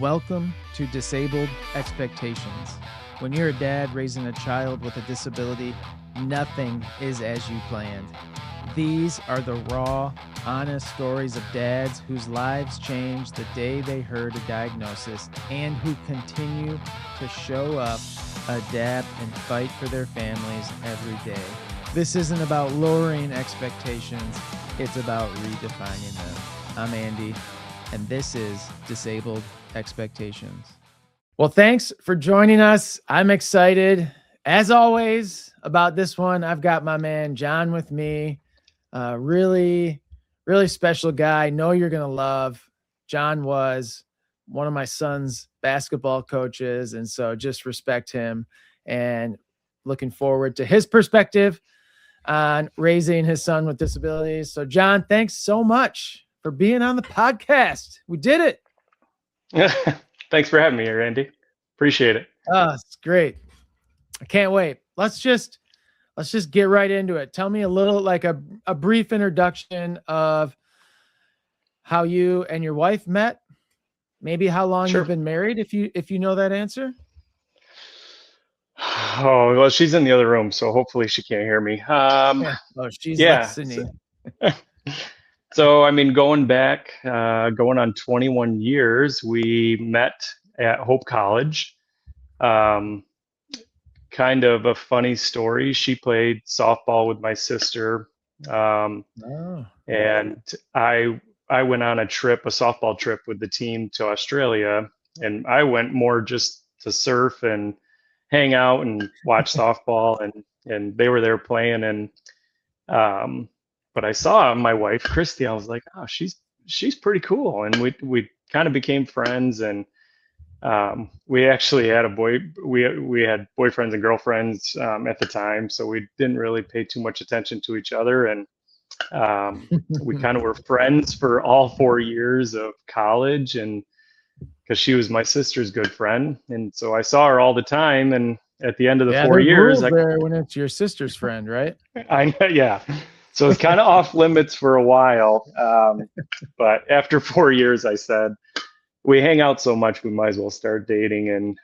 Welcome to Disabled Expectations. When you're a dad raising a child with a disability, nothing is as you planned. These are the raw, honest stories of dads whose lives changed the day they heard a diagnosis and who continue to show up, adapt, and fight for their families every day. This isn't about lowering expectations, it's about redefining them. I'm Andy, and this is Disabled Expectations. Well, thanks for joining us. I'm excited, as always, about this one. I've got my man John with me. Really special guy. Know you're going to love. John was one of my son's basketball coaches, and so just respect him and looking forward to his perspective on raising his son with disabilities. So, John, thanks so much for being on the podcast. We did it. Thanks for having me here, Andy. Appreciate it. Oh, it's great. I can't wait. Let's just get right into it. Tell me a little, like a brief introduction of how you and your wife met. Maybe how long Sure. you've been married, if you know that answer. Oh, well, she's in the other room, so hopefully she can't hear me. Oh, she's Yeah. listening. So, I mean, going on 21 years, we met at Hope College. Kind of a funny story. She played softball with my sister, and I went on a softball trip with the team to Australia, and I went more just to surf and hang out and watch softball, and they were there playing, and but I saw my wife Christy. I was like, oh, she's pretty cool, and we kind of became friends, and we actually had we had boyfriends and girlfriends at the time, so we didn't really pay too much attention to each other, and we kind of were friends for all 4 years of college, and because she was my sister's good friend, and so I saw her all the time, and at the end of the 4 years, there when it's your sister's friend, right? Yeah. So it's kind of off limits for a while, but after 4 years, I said, we hang out so much, we might as well start dating,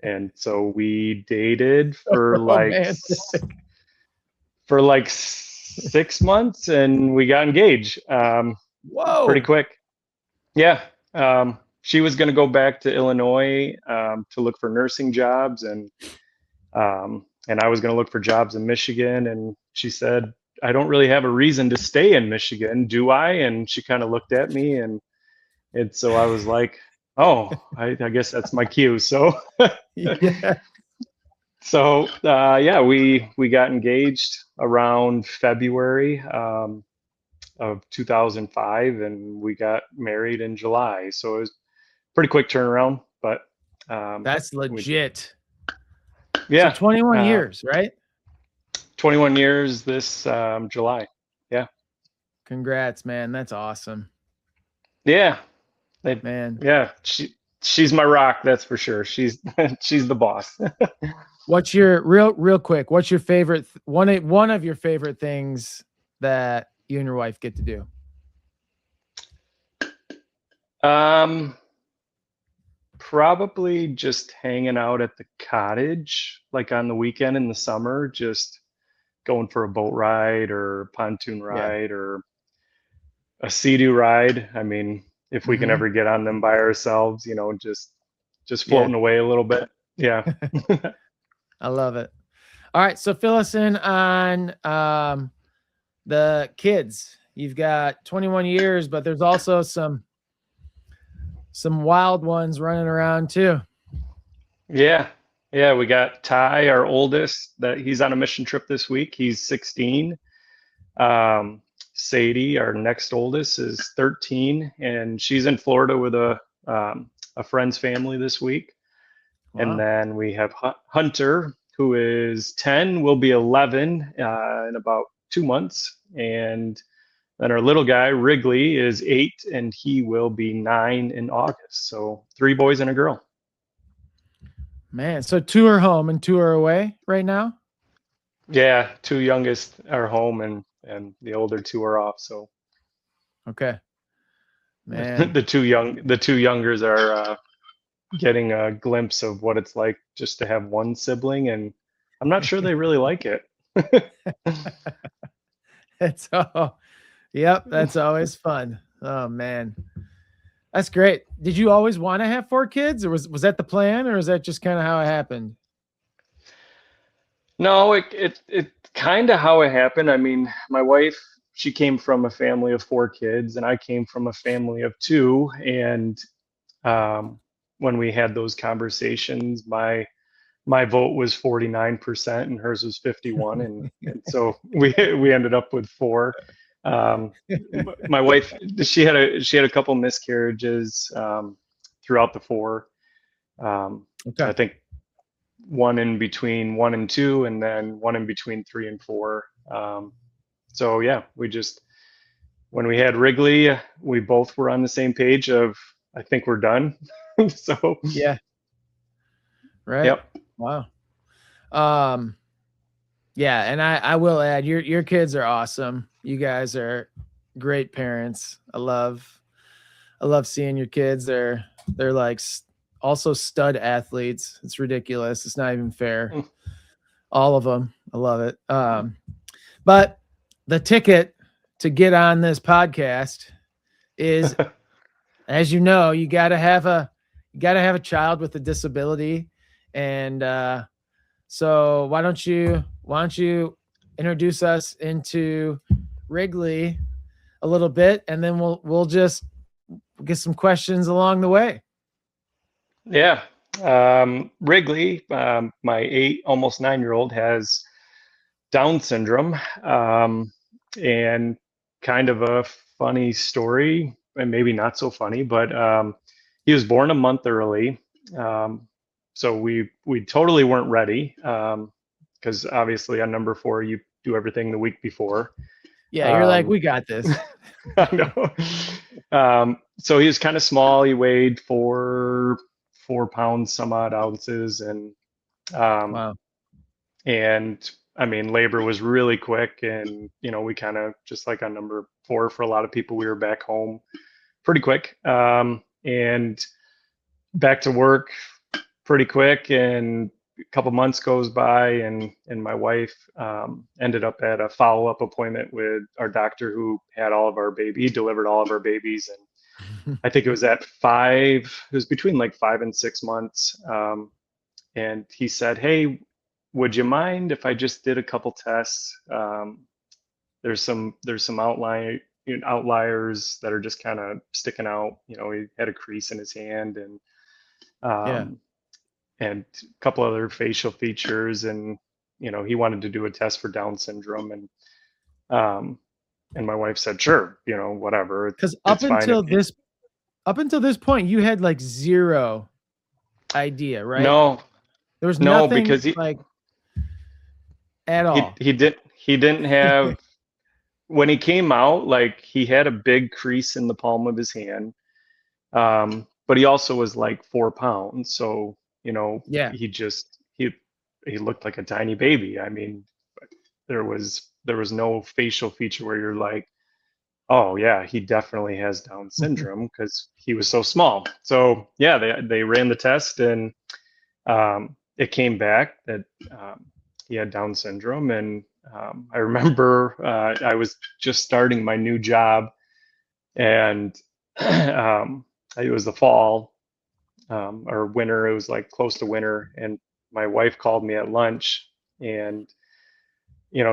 and so we dated for like 6 months, and we got engaged. Whoa! Pretty quick. Yeah. She was going to go back to Illinois to look for nursing jobs, and I was going to look for jobs in Michigan. And she said, I don't really have a reason to stay in Michigan, do I? And she kind of looked at me, and so I was like, oh, I guess that's my cue. So, Yeah. So yeah, we got engaged around February of 2005, and we got married in July. So it was pretty quick turnaround, but That's legit. Yeah. So 21 years, right? 21 years this July. Yeah. Congrats, man. That's awesome. Yeah. Man. Yeah. She's my rock, that's for sure. She's the boss. What's your real quick? What's your favorite one of your favorite things that you and your wife get to do? Probably just hanging out at the cottage, like on the weekend in the summer, just going for a boat ride or pontoon ride or a sea-doo ride. I mean, if we can ever get on them by ourselves, just floating away a little bit. Yeah. I love it. All right. So fill us in on the kids. You've got 21 years, but there's also some wild ones running around too. Yeah. Yeah. We got Ty, our oldest, that he's on a mission trip this week. He's 16. Sadie, our next oldest, is 13, and she's in Florida with a friend's family this week. Wow. And then we have Hunter, who is 10, will be 11 in about 2 months. And then our little guy, Wrigley, is 8, and he will be 9 in August. So 3 boys and a girl. Man, so 2 are home and 2 are away right now? Yeah, 2 youngest are home, and the older 2 are off. So. Okay. Man. The two youngers are getting a glimpse of what it's like just to have one sibling, and I'm not sure they really like it. It's all, yep, that's always fun. Oh man. That's great. Did you always want to have 4 kids, or was that the plan, or is that just kind of how it happened? No, it kind of how it happened. I mean, my wife, she came from a family of 4 kids, and I came from a family of two. And um, when we had those conversations, my vote was 49% and hers was 51, and so we ended up with four. My wife, she had a couple miscarriages throughout the four. Okay. I think one in between one and two, and then one in between three and four. So yeah, we just when we had Wrigley, we both were on the same page of I think we're done. So Yeah. Right. yep. Wow. Um, yeah, and I will add, your kids are awesome. You guys are great parents. I love seeing your kids. They're like also stud athletes. It's ridiculous. It's not even fair. All of them. I love it. But the ticket to get on this podcast is, as you know, you gotta have a child with a disability, and so why don't you introduce us into Wrigley a little bit, and then we'll just get some questions along the way. Yeah. Wrigley, my almost 9 year old, has Down syndrome. And kind of a funny story, and maybe not so funny, but he was born a month early. Um, so we totally weren't ready because obviously on number four, you do everything the week before. Yeah, you're like, Um, we got this. I know. So he was kind of small. He weighed 4 pounds, some odd ounces, um, Wow. and I mean, labor was really quick, and we kind of just like on number four for a lot of people, we were back home pretty quick, and back to work pretty quick, and a couple months goes by, and my wife ended up at a follow-up appointment with our doctor who had all of our baby, delivered all of our babies, and I think it was at five. It was between like 5 and 6 months, and he said, "Hey, would you mind if I just did a couple tests? There's some outliers that are just kind of sticking out. He had a crease in his hand, Yeah. um, and a couple other facial features, and he wanted to do a test for Down syndrome, um, and my wife said, sure, whatever, Because it's fine if you." up until this point, you had like zero idea, right? No, There was no, nothing because he like at he all. he did he didn't have when he came out, like he had a big crease in the palm of his hand, but he also was like 4 pounds, so Yeah. he looked like a tiny baby. I mean, there was no facial feature where you're like, oh yeah, he definitely has Down syndrome because he was so small. So yeah, they ran the test, and it came back that he had Down syndrome. And I remember I was just starting my new job, and it was the fall, or winter. It was like close to winter, and my wife called me at lunch, and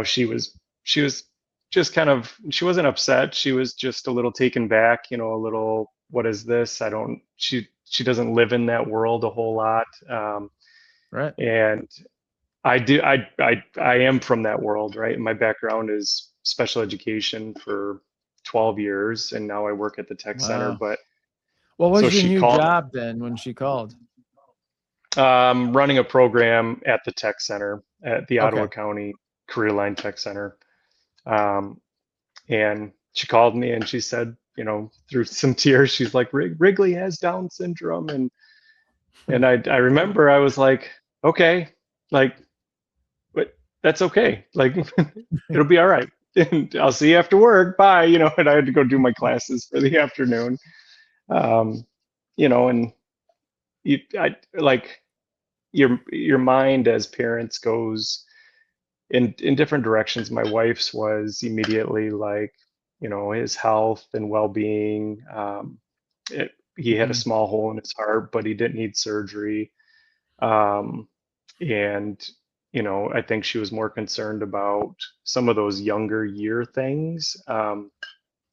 she was just kind of, she wasn't upset. She was just a little taken back, a little, what is this? I don't. She doesn't live in that world a whole lot, Right. and I do. I am from that world, right? My background is special education for 12 years, and now I work at the tech center. Wow. But What so was your she new called, job then when she called? running a program at the tech center at the Ottawa Okay. County Career Line Tech Center. Um, and she called me and she said, through some tears, she's like, Wrigley has Down syndrome. And I remember I was like, okay, like, but that's okay. Like, it'll be all right. And I'll see you after work. Bye. And I had to go do my classes for the afternoon. um, you know, and like your mind as parents goes in different directions. My wife's was immediately like, his health and well-being. He had a Mhm. small hole in his heart, but he didn't need surgery. Um, and I think she was more concerned about some of those younger year things.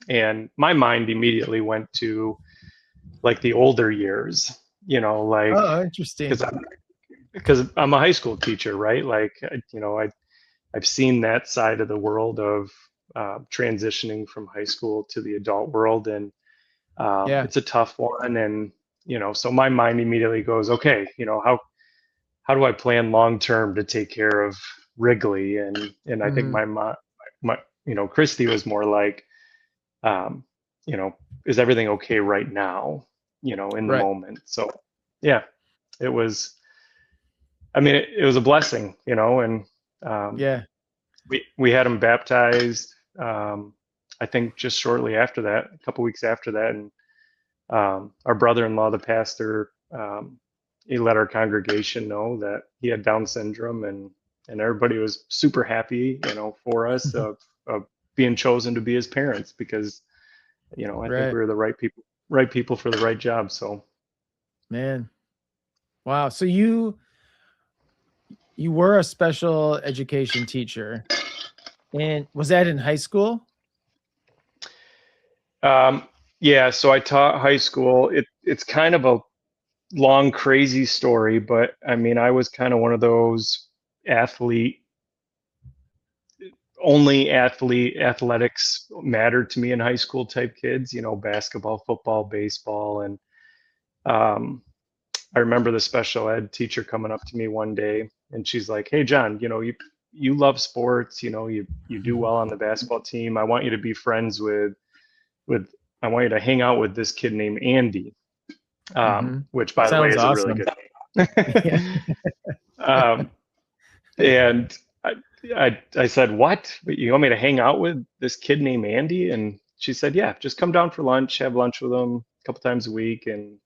And my mind immediately went to like the older years, like Oh, interesting. because I'm a high school teacher, right? Like, I've seen that side of the world of transitioning from high school to the adult world, and Yeah. it's a tough one. And so my mind immediately goes, okay, how do I plan long term to take care of Wrigley? And I think Mhm. my Christy was more like, um, you know, is everything okay right now? In the Right. moment. So yeah, it was. I mean, it was a blessing, and um, Yeah. we had him baptized. I think just shortly after that, a couple weeks after that, and our brother-in-law, the pastor, he let our congregation know that he had Down syndrome, and everybody was super happy, for us of being chosen to be his parents because I think Right. we were the right people for the right job. So Man. Wow. So you were a special education teacher, and was that in high school? um, yeah, so I taught high school. It's kind of a long, crazy story, but I mean, I was kind of one of those athlete athletics mattered to me in high school type kids, basketball, football, baseball. And um, I remember the special ed teacher coming up to me one day and she's like, "Hey, John, you love sports, you do well on the basketball team. I want you to be friends with I want you to hang out with this kid named Andy," Mhm. which by the way Sounds is a really awesome. good name. Yeah. um, and I said, "What? You want me to hang out with this kid named Andy?" And she said, "Yeah, just come down for lunch, have lunch with him a couple times a week, and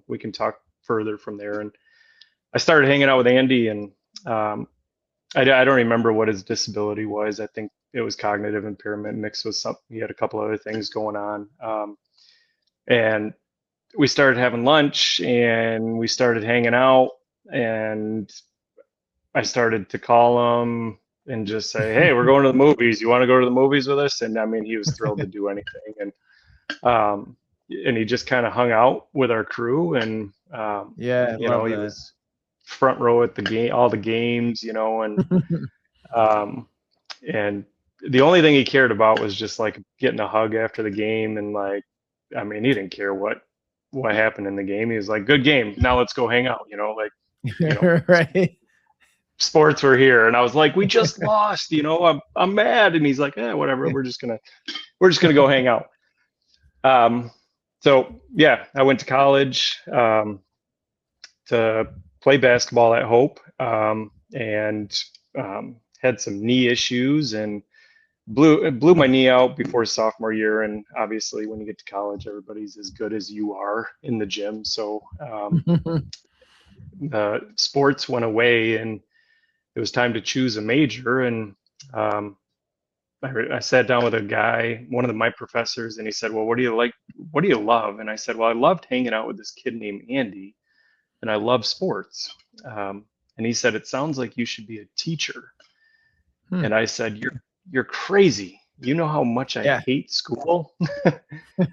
we can talk further from there." And I started hanging out with Andy, and um, I don't remember what his disability was. I think it was cognitive impairment mixed with some. He had a couple other things going on, and we started having lunch, and we started hanging out, and I started to call him and just say, "Hey, we're going to the movies. You want to go to the movies with us?" And I mean, he was thrilled to do anything. Um, and he just kind of hung out with our crew, and Yeah, I love he that. was front row at the game, all the games, um, and the only thing he cared about was just like getting a hug after the game, and like, I mean, he didn't care what happened in the game. He was like, "Good game. Now let's go hang out." Like, you know, Right. sports were here, and I was like, "We just lost, I'm mad." And he's like, whatever, we're just gonna go hang out. um so yeah, I went to college to play basketball at Hope, and had some knee issues and blew my knee out before sophomore year. And obviously when you get to college, everybody's as good as you are in the gym. So the sports went away, and it was time to choose a major. And um, I sat down with a guy, one of my professors, and he said, "Well, what do you like? What do you love?" And I said, "Well, I loved hanging out with this kid named Andy, and I love sports." And he said, "It sounds like you should be a teacher." Hmm. And I said, "You're crazy. You know how much I Yeah. hate school."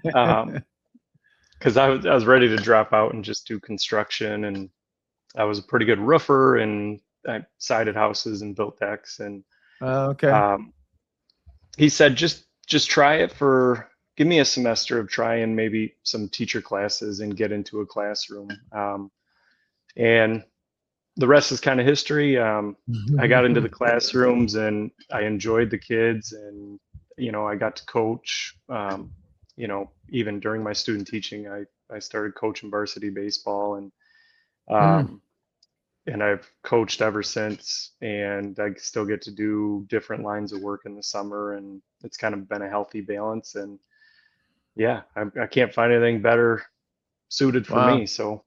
Because I was ready to drop out and just do construction, and I was a pretty good roofer, and I sided houses and built decks. And Oh, okay. um, he said, just try it for give me a semester of trying maybe some teacher classes and get into a classroom. And the rest is kind of history. I got into the classrooms and I enjoyed the kids, and I got to coach. Even during my student teaching, I started coaching varsity baseball, Hmm. um, and I've coached ever since. And I still get to do different lines of work in the summer, and it's kind of been a healthy balance. And yeah, I can't find anything better. suited for Wow. me. So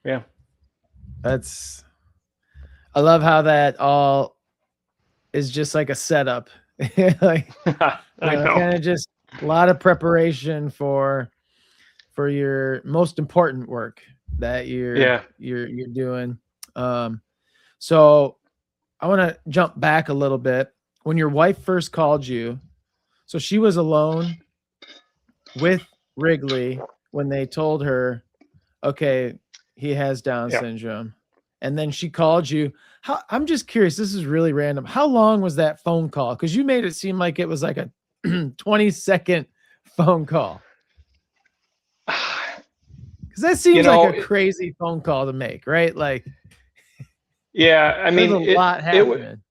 yeah. I love how that all is just like a setup. Like, I know. kind of just a lot of preparation for your most important work that Yeah. you're doing. So I want to jump back a little bit. When your wife first called you, so she was alone with Wrigley when they told her, okay, he has Down Yeah. syndrome. And then she called you. I'm just curious, this is really random. How long was that phone call? Because you made it seem like it was like a 20-second phone call. Because that You seems like know, a crazy phone call to make, right? Like, yeah, I there's mean, a lot happening.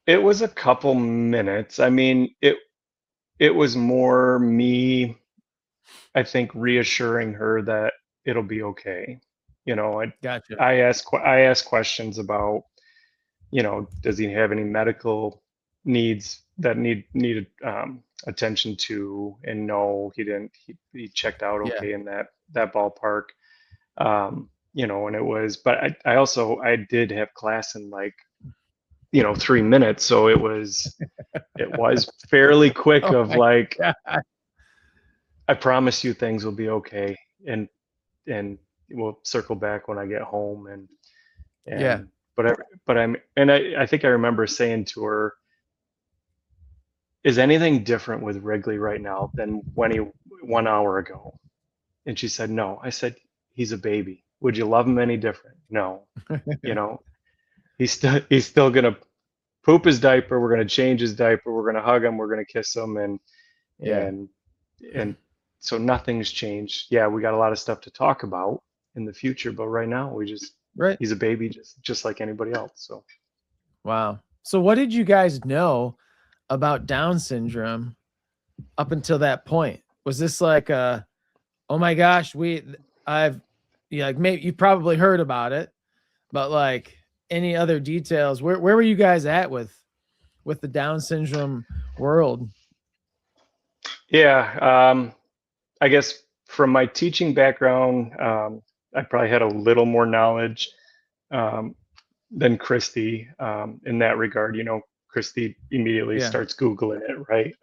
it was a couple minutes. I mean, it was more me, I think, reassuring her that it'll be okay. You know, Gotcha. I ask questions about, you know, does he have any medical needs that needed attention to? And no, he didn't. He checked out Yeah. okay in that ballpark. You know, and it was, but I also I did have class in like, you know, 3 minutes, so it was fairly quick Oh of my like, God. I promise you things will be okay, and and we'll circle back when I get home, Yeah. and but I'm and I think I remember saying to her, is anything different with Wrigley right now than when he 1 hour ago? And she said no. I said, he's a baby. Would you love him any different? No. You know, he's still gonna poop his diaper. We're gonna change his diaper. We're gonna hug him. We're gonna kiss him, Yeah. and and so nothing's changed. Yeah, we got a lot of stuff to talk about in the future, but right now we just Right. he's a baby just like anybody else. So Wow. So what did you guys know about Down syndrome up until that point? Was this like oh my gosh, I've yeah, like maybe you probably heard about it, but like any other details? Where were you guys at with the Down syndrome world? yeah, I guess from my teaching background, I probably had a little more knowledge um, than Christy in that regard. You know, Christy immediately Yeah. starts Googling it, right?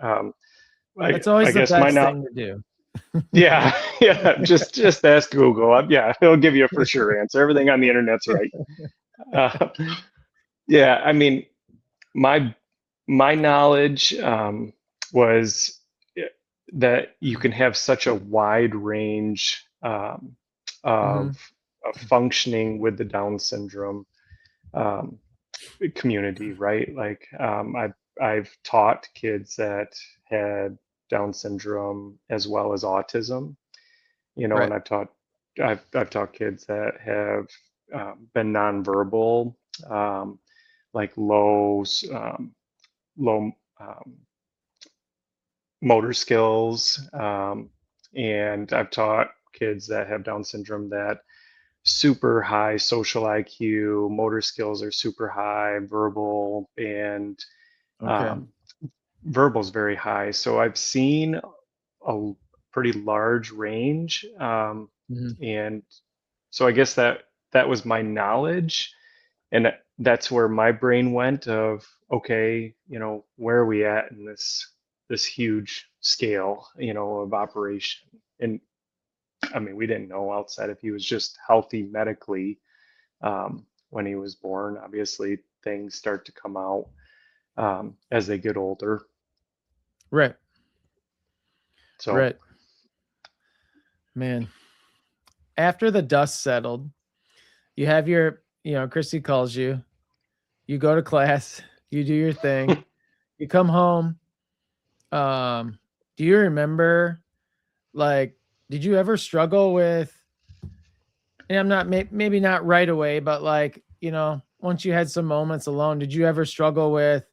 That's I always the guess my best now, thing to do. yeah, yeah, just ask Google. Yeah, it'll give you a for sure answer. Everything on the internet's right. Uh, yeah, I mean, my my knowledge was that you can have such a wide range Hmm. of functioning with the Down syndrome um, community, right? Like I've taught kids that had Down syndrome as well as autism, you know, Right. and I've taught kids that have been nonverbal, um, like low motor skills, and I've taught kids that have Down syndrome that super high social IQ, motor skills are super high, verbal and Okay. um, verbal is very high. So I've seen a pretty large range, Hmm. and so I guess that was my knowledge, and that's where my brain went of, okay, you know, where are we at in this huge scale, you know, of operation? And I mean, we didn't know outside if he was just healthy medically when he was born. Obviously, things start to come out as they get older. Right. So Right. Man. After the dust settled, you have Christy calls you, you go to class, you do your thing, you come home. Do you remember, like, did you ever struggle with, and I'm not, maybe not right away, but like, once you had some moments alone, did you ever struggle with,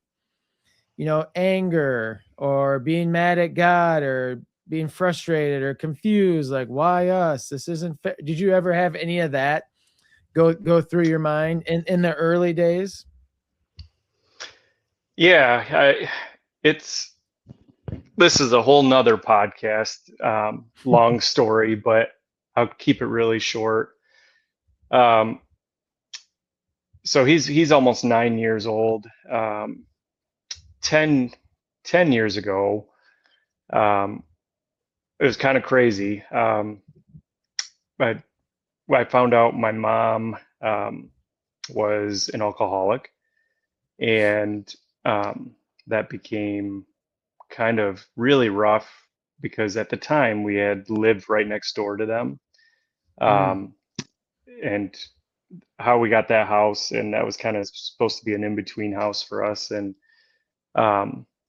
anger or being mad at God or being frustrated or confused? Like, why us? This isn't fair. Did you ever have any of that go through your mind in the early days? yeah, it's this is a whole nother podcast, long story, but I'll keep it really short. Um, so he's almost 9 years old. 10, 10 years ago, um, it was kind of crazy. I, I found out my mom was an alcoholic, and um, that became kind of really rough because at the time we had lived right next door to them. Mm, Um, and how we got that house, and that was kind of supposed to be an in-between house for us. And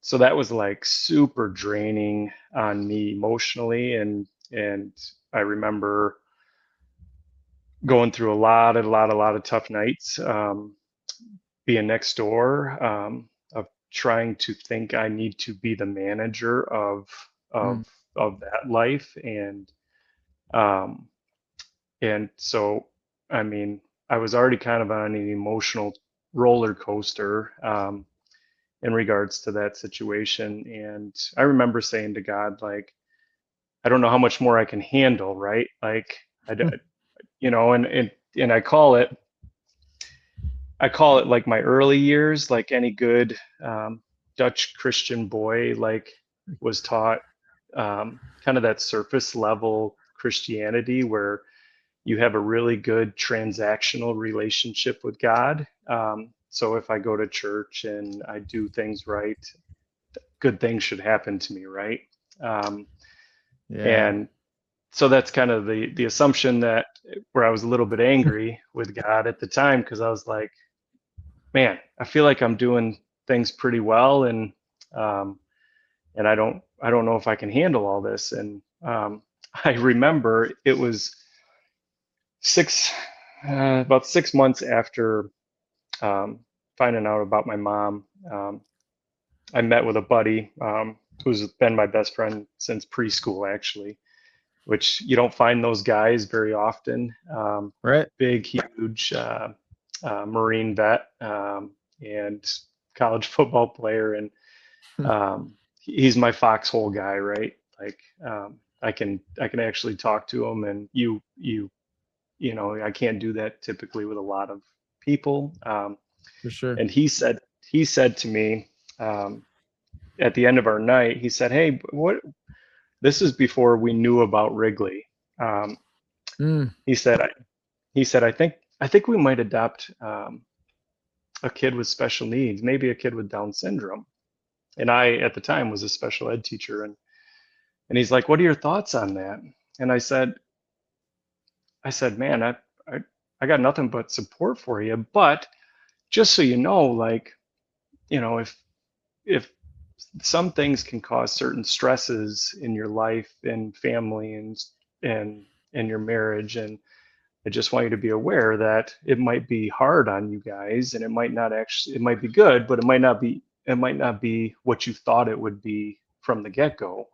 so that was like super draining on me emotionally, and I remember going through a lot of tough nights, being next door, of trying to think I need to be the manager of mm, of that life, um, and so I mean I was already kind of on an emotional roller coaster, in regards to that situation, and I remember saying to God, like, I don't know how much more I can handle, right? Like, and I call it like my early years, like any good Dutch Christian boy, like was taught kind of that surface level Christianity where you have a really good transactional relationship with God. So if I go to church and I do things right, good things should happen to me, right? Um, yeah. and so that's kind of the assumption that where I was a little bit angry with God at the time because I was like, man, I feel like I'm doing things pretty well, um, and I don't know if I can handle all this. And I remember it was six about 6 months after um, finding out about my mom. I met with a buddy who's been my best friend since preschool, actually, which you don't find those guys very often. Right. Big, huge Marine vet, and college football player, and he's my foxhole guy, right? Like, I can actually talk to him, and I can't do that typically with a lot of people. For sure. And he said to me, um, at the end of our night, he said, "Hey, what?" This is before we knew about Wrigley. Um, Mm, he said, he said, I think we might adopt a kid with special needs, maybe a kid with Down syndrome. And I, at the time, was a special ed teacher, and he's like, "What are your thoughts on that?" And I said, "Man, I, I got nothing but support for you, but just so you know, like, if some things can cause certain stresses in your life and family and and your marriage, and I just want you to be aware that it might be hard on you guys, and it might be good, but it might not be what you thought it would be from the get-go."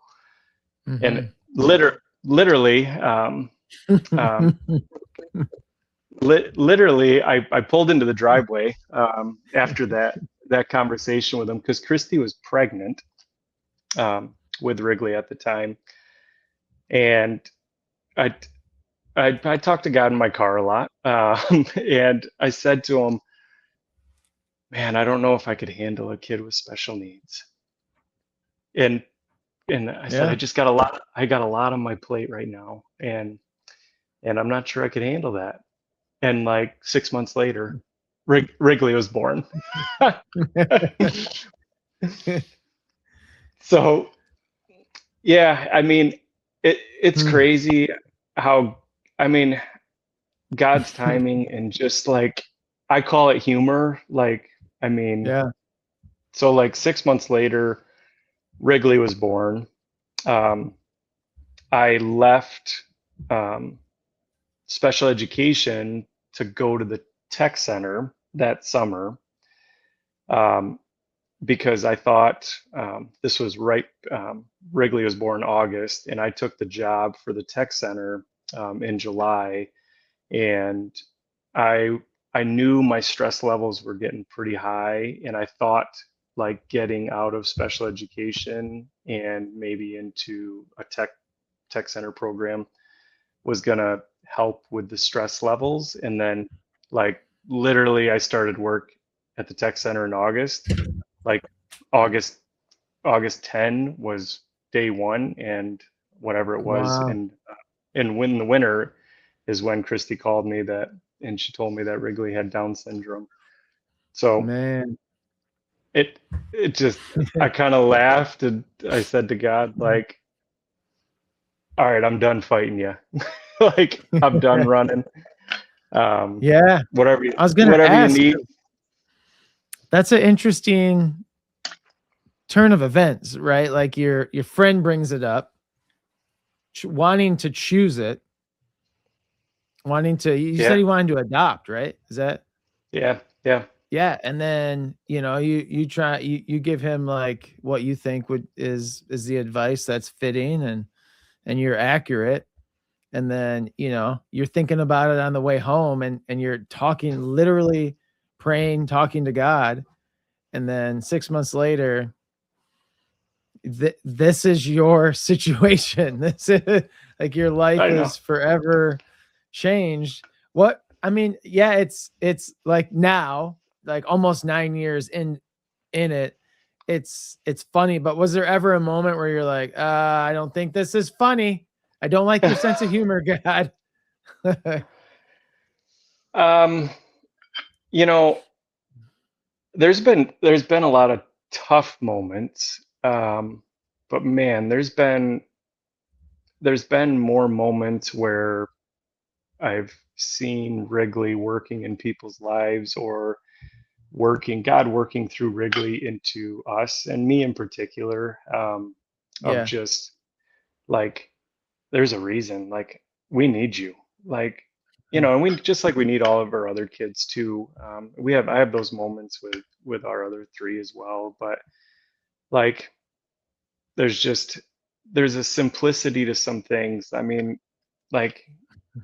And hmm literally, um, literally, I pulled into the driveway after that conversation with him because Christy was pregnant with Wrigley at the time, and I I talked to God in my car a lot, and I said to him, "Man, I don't know if I could handle a kid with special needs." And and I said, Yeah. I got a lot on my plate right now, and I'm not sure I could handle that. And like 6 months later, Wrigley was born. So yeah, I mean, it's Mm. crazy how, I mean, God's timing and just like, I call it humor. Like, I mean, Yeah. so like 6 months later, Wrigley was born. Um, I left um, special education to go to the tech center that summer, um, because I thought this was right. Wrigley was born in August, and I took the job for the tech center in July, and I I knew my stress levels were getting pretty high, and I thought like getting out of special education and maybe into a tech center program was gonna help with the stress levels. And then like literally I started work at the tech center in August. Like August August 10 was day one, and whatever it was. Wow, And when the winter is when Christy called me that, and she told me that Wrigley had Down syndrome. So man. it it just, I kind of laughed and I said to God, like, all right, I'm done fighting you. Like I'm done running. Um, Yeah, I was gonna whatever you ask. need. That's an interesting turn of events, right? Like your friend brings it up, wanting to choose it, wanting to. You said Yeah, he wanted to adopt, right? Is that? yeah, yeah. Yeah, and then you try you give him like what you think is the advice that's fitting and you're accurate, and then you're thinking about it on the way home, and you're talking, literally praying, talking to God, and then 6 months later, this is your situation. This is like your life I know. is forever changed. What I mean, yeah, it's like now, like almost 9 years in it. It's funny, but was there ever a moment where you're like, I don't think this is funny. I don't like your sense of humor, God. um, you know, there's been a lot of tough moments, but man, there's been more moments where I've seen Wrigley working in people's lives, or God working through Wrigley into us and me in particular, of Yeah. just like, there's a reason, like we need you, like, and we just like we need all of our other kids too. I have those moments with our other three as well, but like there's just there's a simplicity to some things. I mean, like,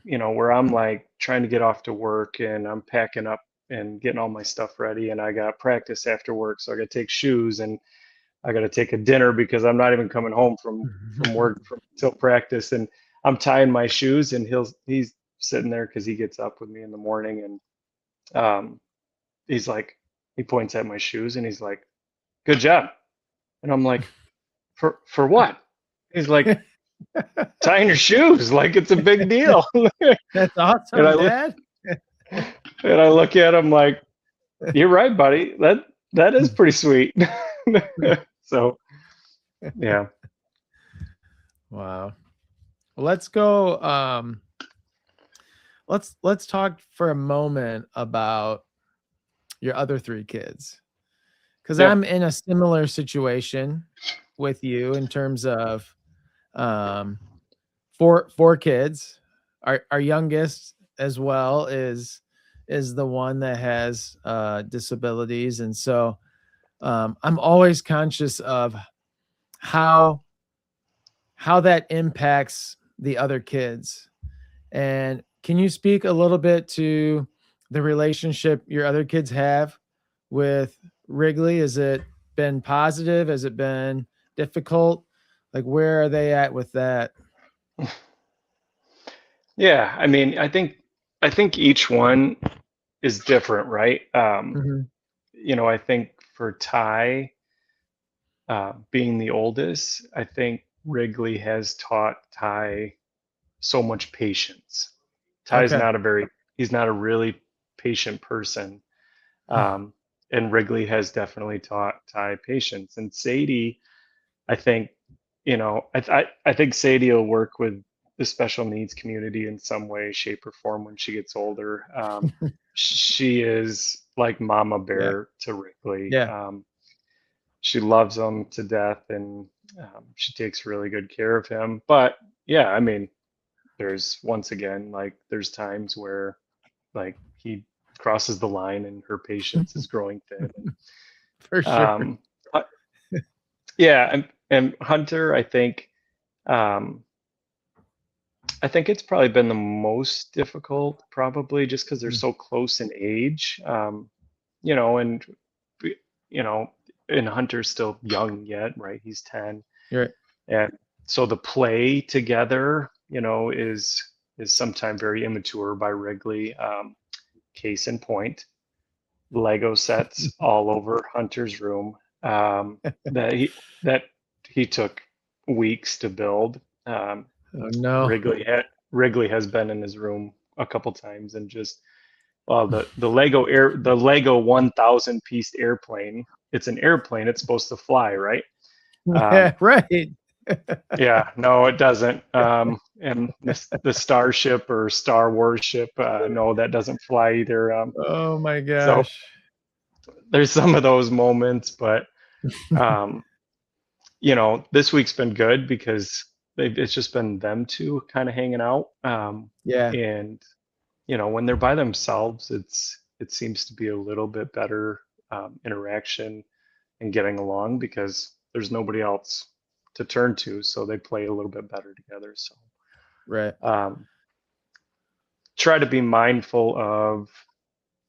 where I'm like trying to get off to work and I'm packing up and getting all my stuff ready, and I got practice after work, so I got to take shoes, and I got to take a dinner because I'm not even coming home from work till practice, and I'm tying my shoes, and he's sitting there because he gets up with me in the morning, and he's like, he points at my shoes and he's like, "Good job," and I'm like, "For what?" He's like, "Tying your shoes, like it's a big deal." That's and awesome, I look Dad. and I look at him like, "You're right, buddy. That is pretty sweet." So yeah, Wow. Well, let's go. Let's talk for a moment about your other three kids, because yeah, I'm in a similar situation with you in terms of um, four kids. Our youngest as well is the one that has disabilities, and so I'm always conscious of how how that impacts the other kids. And can you speak a little bit to the relationship your other kids have with Wrigley? Has it been positive? Has it been difficult? Like, where are they at with that? yeah. I mean, I think each one is different, right? Mhm. I think for Ty, being the oldest, I think Wrigley has taught Ty so much patience. Ty's Okay. not a very, he's not a really patient person. Um, and Wrigley has definitely taught Ty patience. And Sadie, I think, I think Sadie will work with the special needs community in some way, shape, or form when she gets older. She is like Mama Yeah. Bear to Wrigley. Yeah. She loves him to death, and she takes really good care of him. But yeah, I mean, there's once again, like, there's times where like he crosses the line and her patience is growing thin. And For sure. um, uh, yeah, and Hunter, um, I think it's probably been the most difficult, probably just because they're Mm. so close in age. And you know, and Hunter's still young yet, right? He's 10. You're right. And so the play together, is is sometimes very immature by Wrigley. Case in point, Lego sets all over Hunter's room, that he took weeks to build. Um, Oh no. Wrigley has been in his room a couple times and just, well, the Lego 1,000 piece airplane. It's an airplane. It's supposed to fly, right? Um, Yeah, right. yeah, no, it doesn't. And the Starship or Star Wars ship, no, that doesn't fly either. Oh my So gosh. there's some of those moments, but um, this week's been good because it's just been them two kind of hanging out. Yeah, And when they're by themselves, it seems to be a little bit better interaction and getting along because there's nobody else to turn to, so they play a little bit better together. So right. um, try to be mindful of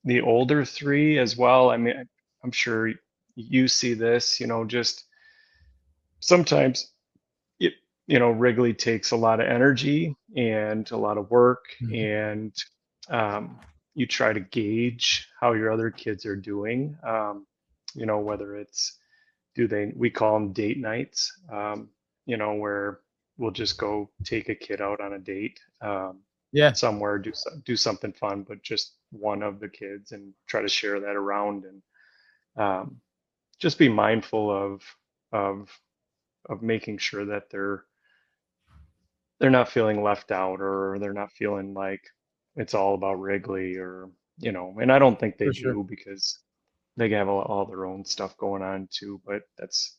the older three as well. I mean, I'm sure you see this, just sometimes it, Wrigley takes a lot of energy and a lot of work, Mhm. and you try to gauge how your other kids are doing. Whether it's we call them date nights, where we'll just go take a kid out on a date Yeah, somewhere, do something fun, but just one of the kids, and try to share that around, and um, just be mindful of making sure that they're not feeling left out, or they're not feeling like it's all about Wrigley, or and I don't think they for sure. do, because they have all their own stuff going on too, but that's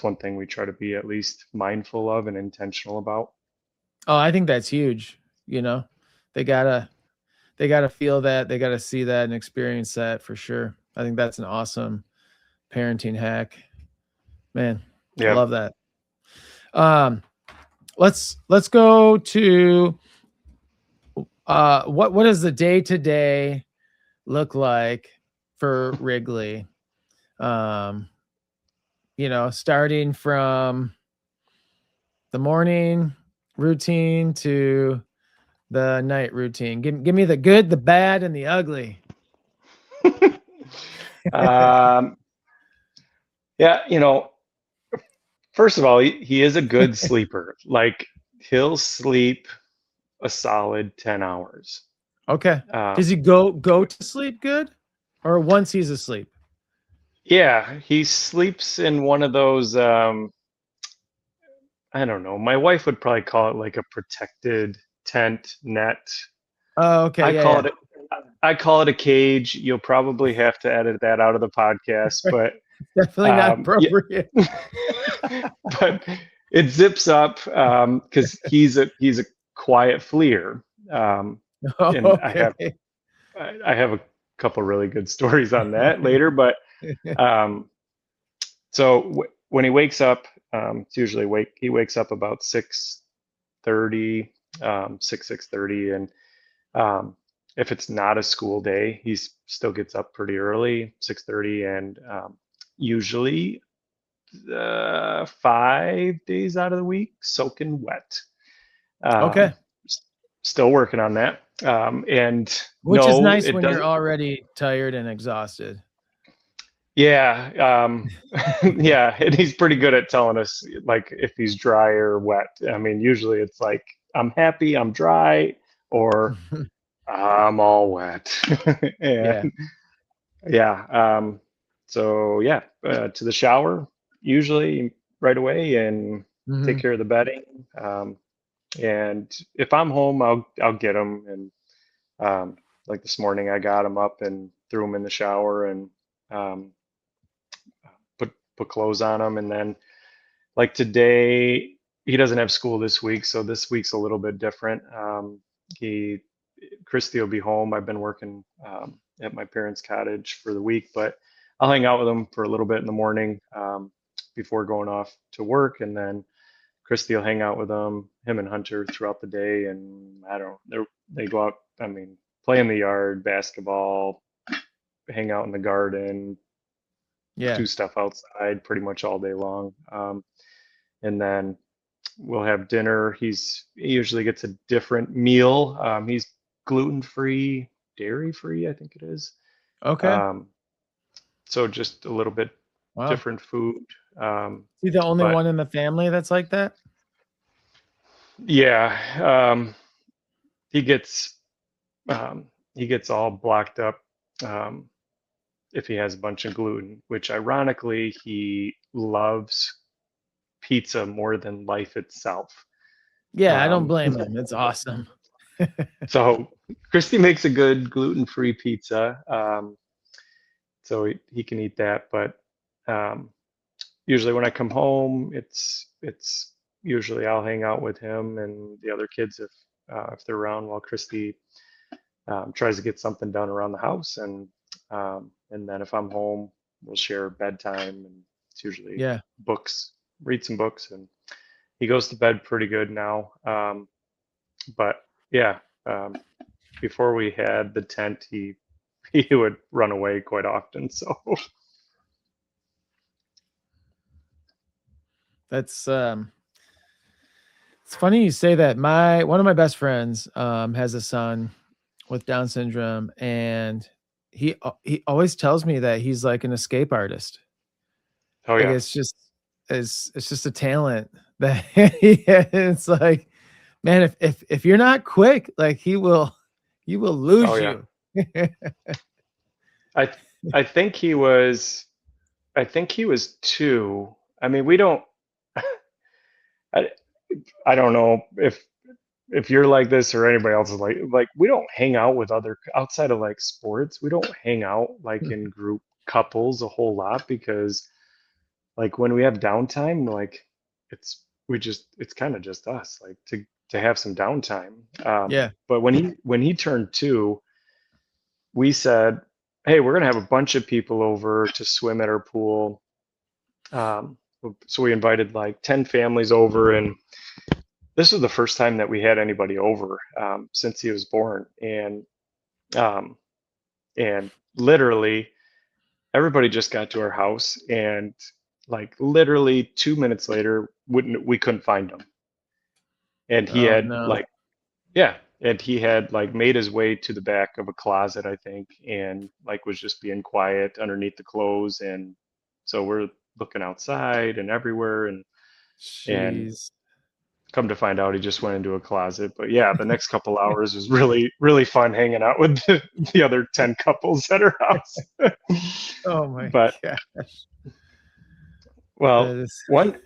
one thing we try to be at least mindful of and intentional about. Oh, I think that's huge. You know, they gotta they gotta feel that, they gotta see that and experience that for sure. I think that's an awesome parenting hack. Man, I Yeah. love that. Um, let's go to what does the day to day look like for Wrigley? Um, starting from the morning routine to the night routine. Give me the good, the bad, and the ugly. um, yeah, first of all, he is a good sleeper. Like, he'll sleep a solid 10 hours. Okay. um, Does he go to sleep good, or once he's asleep? yeah, he sleeps in one of those, I don't know, my wife would probably call it like a protected tent net. Oh, okay. I Yeah, call yeah. it I call it a cage. You'll probably have to edit that out of the podcast, but Definitely not yeah, appropriate. but it zips up because he's a quiet fleer, and Okay. I have a couple really good stories on that later. But um, so when he wakes up, it's usually he wakes up about 6:30, 6:30, and um, if it's not a school day, he still gets up pretty early, 6:30, and usually 5 days out of the week, soaking wet. Okay. Um, Still working on that. And Which is no, nice it when you're doesn't. already tired and exhausted. Yeah, yeah, and he's pretty good at telling us like if he's dry or wet. I mean, usually it's like, I'm happy, I'm dry, or I'm all wet. Yeah. And yeah, so yeah, to the shower usually right away, and take Hmm. care of the bedding. Um, and if I'm home, I'll get him. And like this morning, I got him up and threw him in the shower, and um, put clothes on him. And then, like today, he doesn't have school this week, so this week's a little bit different. He Christy will be home. I've been working at my parents' cottage for the week, but I'll hang out with him for a little bit in the morning before going off to work, and then Christy will hang out with him and Hunter throughout the day. And I don't, they go out. I mean, play in the yard, basketball, hang out in the garden, Yeah. do stuff outside pretty much all day long. And then we'll have dinner. He usually gets a different meal. He's gluten-free, dairy-free, I think it is. Okay. Um, so just a little bit Wow. different food. Um, Is he the only but one in the family that's like that? yeah, he gets he gets all blocked up um, if he has a bunch of gluten, which ironically he loves pizza more than life itself. Yeah, I don't Um, blame him. It's awesome. so Christy makes a good gluten-free pizza, so he can eat that. But um, usually when I come home, it's usually I'll hang out with him and the other kids if they're around while Christy tries to get something done around the house, and then if I'm home, we'll share bedtime, and it's usually Yeah. books, read some books, and he goes to bed pretty good now. But yeah, um, before we had the tent, he would run away quite often. So That's it's funny you say that. My one of my best friends has a son with Down syndrome, and he always tells me that he's like an escape artist. oh Like yeah, it's just a talent that it's like, man, if you're not quick, like he will oh lose yeah. you. I I think he was I think he was two. I mean, we don't. I, I don't know if you're like this or anybody else is like we don't hang out with other outside of like sports. We don't hang out like in group couples a whole lot because like when we have downtime, like it's kind of just us like to have some downtime. Yeah. But when he turned two, we said, hey, we're gonna have a bunch of people over to swim at our pool. Um, so we invited like 10 families over, and this was the first time that we had anybody over since he was born, um, and literally everybody just got to our house, and like literally 2 minutes later, we couldn't find him, and he Oh had no. like yeah, and he had like made his way to the back of a closet, I think, and like was just being quiet underneath the clothes, and so we're looking outside and everywhere, and Jeez. come to find out he just went into a closet. But yeah, the next couple hours was really really fun hanging out with the other 10 couples at her house. Oh my But gosh. well, That is one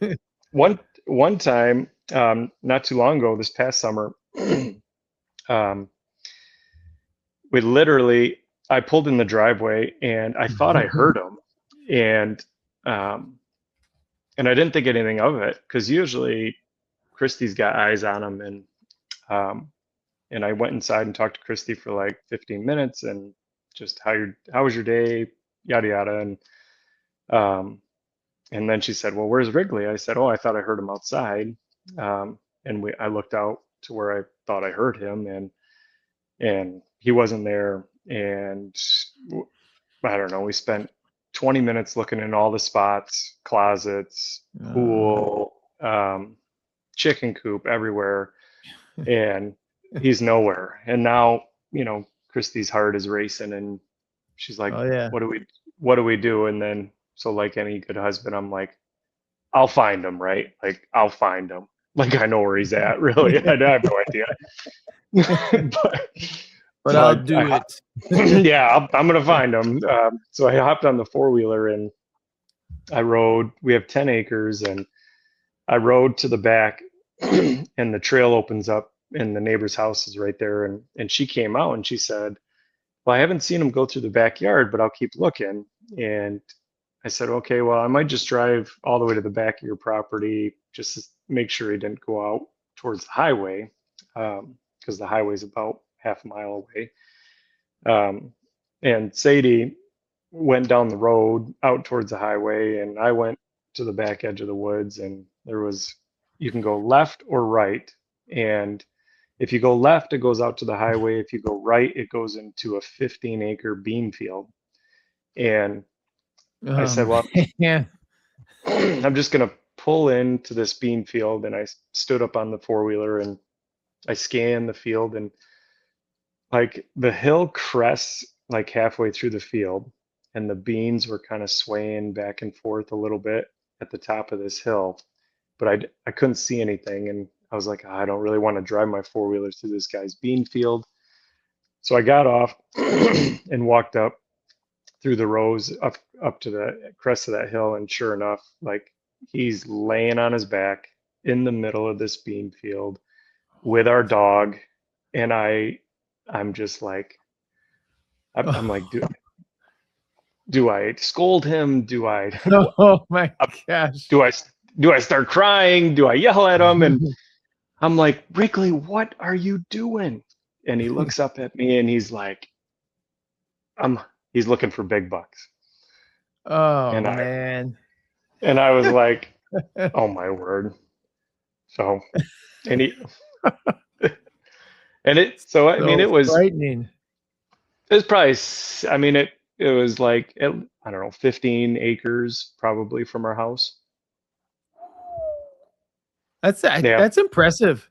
one time, not too long ago, this past summer, um, we literally I pulled in the driveway and I thought I heard him, and um, and I didn't think anything of it because usually Christy's got eyes on him, um, and I went inside and talked to Christy for like 15 minutes and just how was your day, yada yada, um, and then she said, well, where's Wrigley? I said, oh, I thought I heard him outside, and I looked out to where I thought I heard him, and he wasn't there, and I don't know, we spent 20 minutes looking in all the spots, closets, uh, pool, chicken coop, everywhere, and he's nowhere. And now, Christy's heart is racing, and she's like, oh yeah. what do we do? And then, so like any good husband, I'm like, I'll find him, right? Like, I'll find him. Like, I know where he's at, really. I have no idea. but But so I'll do it. yeah, I'm gonna find him. So I hopped on the four-wheeler and I rode. We have 10 acres, and I rode to the back, and the trail opens up, and the neighbor's house is right there. And she came out and she said, "Well, I haven't seen him go through the backyard, but I'll keep looking." And I said, "Okay, well, I might just drive all the way to the back of your property just to make sure he didn't go out towards the highway, because the highway's about half a mile away." Um, and Sadie went down the road out towards the highway, and I went to the back edge of the woods, and you can go left or right. And if you go left, it goes out to the highway. If you go right, it goes into a 15-acre bean field. And I said, well, Man. I'm just going to pull into this bean field, and I stood up on the four-wheeler and I scanned the field, and like the hill crests like halfway through the field, and the beans were kind of swaying back and forth a little bit at the top of this hill, but I couldn't see anything, and I was like, I don't really want to drive my four-wheeler through this guy's bean field. So I got off and walked up through the rows up to the crest of that hill, and sure enough, like he's laying on his back in the middle of this bean field with our dog, and I'm just like I'm like, do I scold him? Do I Oh my gosh. do I do I start crying? Do I yell at him? And I'm like, Wrigley, what are you doing? And he looks up at me and he's like, I'm he's looking for big bucks. Oh And I man. and I was like, oh my word. So and he and it so I mean So frightening. it was probably I mean it was like I don't know, 15 acres probably from our house. Yeah. That's impressive.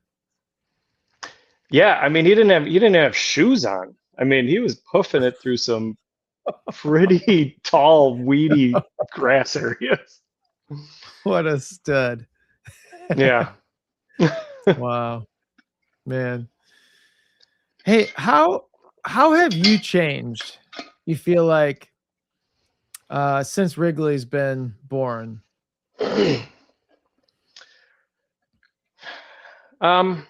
Yeah, I mean he didn't have shoes on. I mean, he was puffing it through some pretty tall, weedy grass areas. What a stud. Yeah. Wow, man. Hey, how have you changed? You feel like since Wrigley's been born? Um,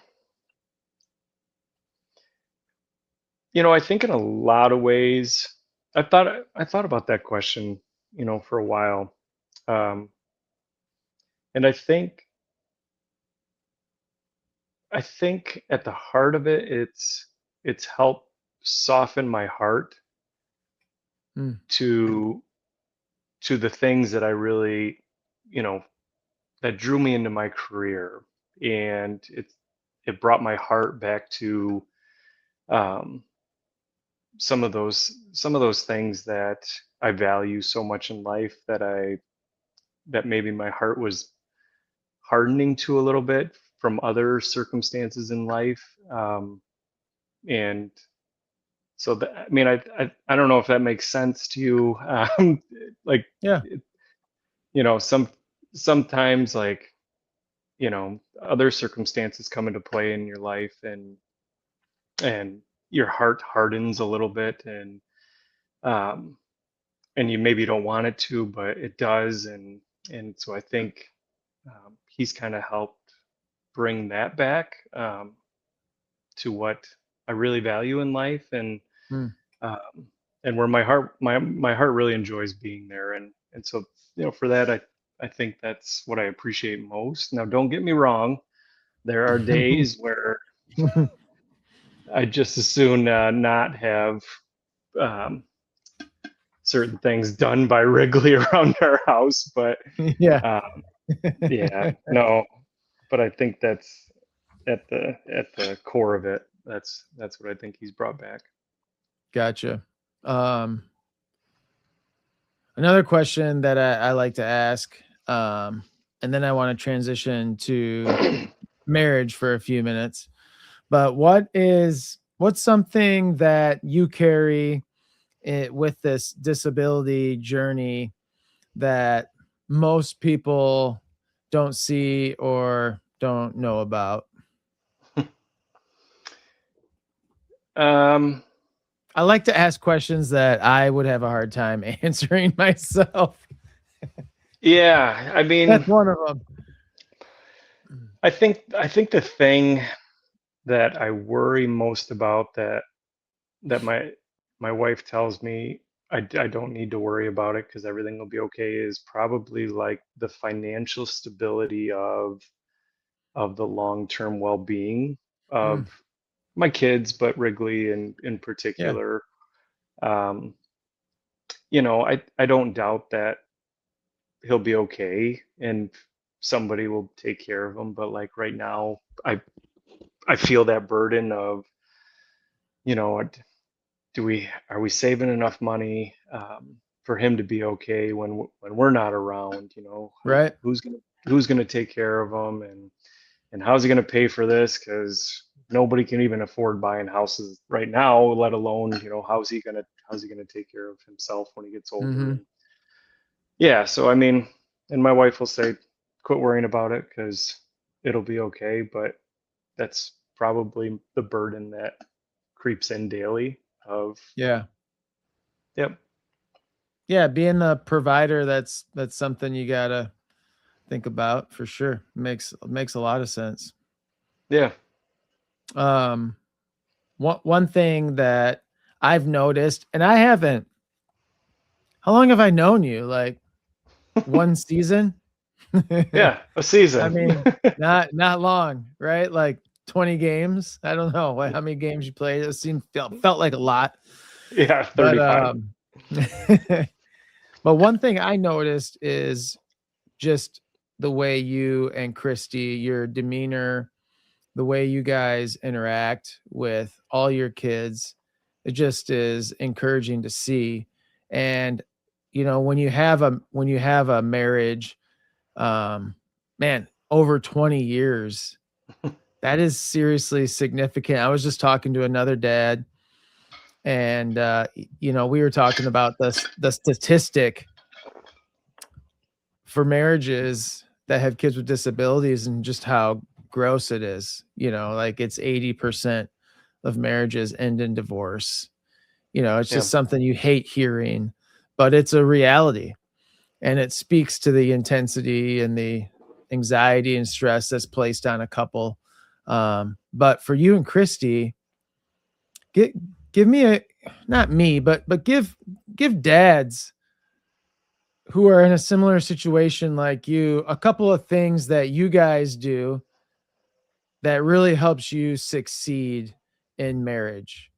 I think in a lot of ways, I thought about that question, for a while. Um, and I think at the heart of it, it's helped soften my heart Mm, to the things that I really, you know, that drew me into my career, and it brought my heart back to um, some of those things that I value so much in life, that maybe my heart was hardening to a little bit from other circumstances in life. And so that, I mean, I don't know if that makes sense to you. Like, yeah, sometimes, like, other circumstances come into play in your life, and your heart hardens a little bit, um, and you maybe don't want it to, but it does. And so I think he's kind of helped bring that back, to what I really value in life, mm. um, and where my heart really enjoys being there. And so, for that, I think that's what I appreciate most. Now, don't get me wrong, there are days where I just as soon not have um, certain things done by Wrigley around our house, but Yeah, um, yeah, no, but I think that's at the core of it. That's what I think he's brought back. gotcha. Um, Another question that I like to ask, and then I want to transition to marriage for a few minutes. But what's something that you carry with this disability journey that most people don't see or don't know about? Um, I like to ask questions that I would have a hard time answering myself. yeah, I That's mean, one of them. I think the thing that I worry most about, that my wife tells me I don't need to worry about it because everything will be okay, is probably like the financial stability of the long-term well-being Mm, of my kids, but Wrigley in yeah, particular. Um, I don't doubt that he'll be okay and somebody will take care of him, but like right now, I feel that burden of, you know, are we saving enough money for him to be okay when we're not around? right. Who's gonna who's going to take care of them, and how's he going to pay for this? Because nobody can even afford buying houses right now, let alone, how's he gonna take care of himself when he gets older? Mm-hmm. And yeah, so I mean, and my wife will say, quit worrying about it because it'll be okay. But that's probably the burden that creeps in daily of, Yeah. yep, Yeah. Being the provider, that's something you gotta think about for sure. Makes a lot of sense. yeah. Um, one thing that I've noticed, and I haven't. How long have I known you? Like one season? Yeah, a I season. mean, not long, right? Like 20 games. I don't know how many games you played. It felt like a lot, Yeah, but 35. but one thing I noticed is just the way you and Christy, your demeanor, the way you guys interact with all your kids, it just is encouraging to see. And when you have a marriage, um, man, over 20 years, that is seriously significant. I was just talking to another dad, and we were talking about the statistic for marriages that have kids with disabilities and just how gross it is. Like it's 80% of marriages end in divorce. It's Yeah, just something you hate hearing, but it's a reality. And it speaks to the intensity and the anxiety and stress that's placed on a couple. But for you and Christy, give give me a not me, but give dads who are in a similar situation like you a couple of things that you guys do that really helps you succeed in marriage.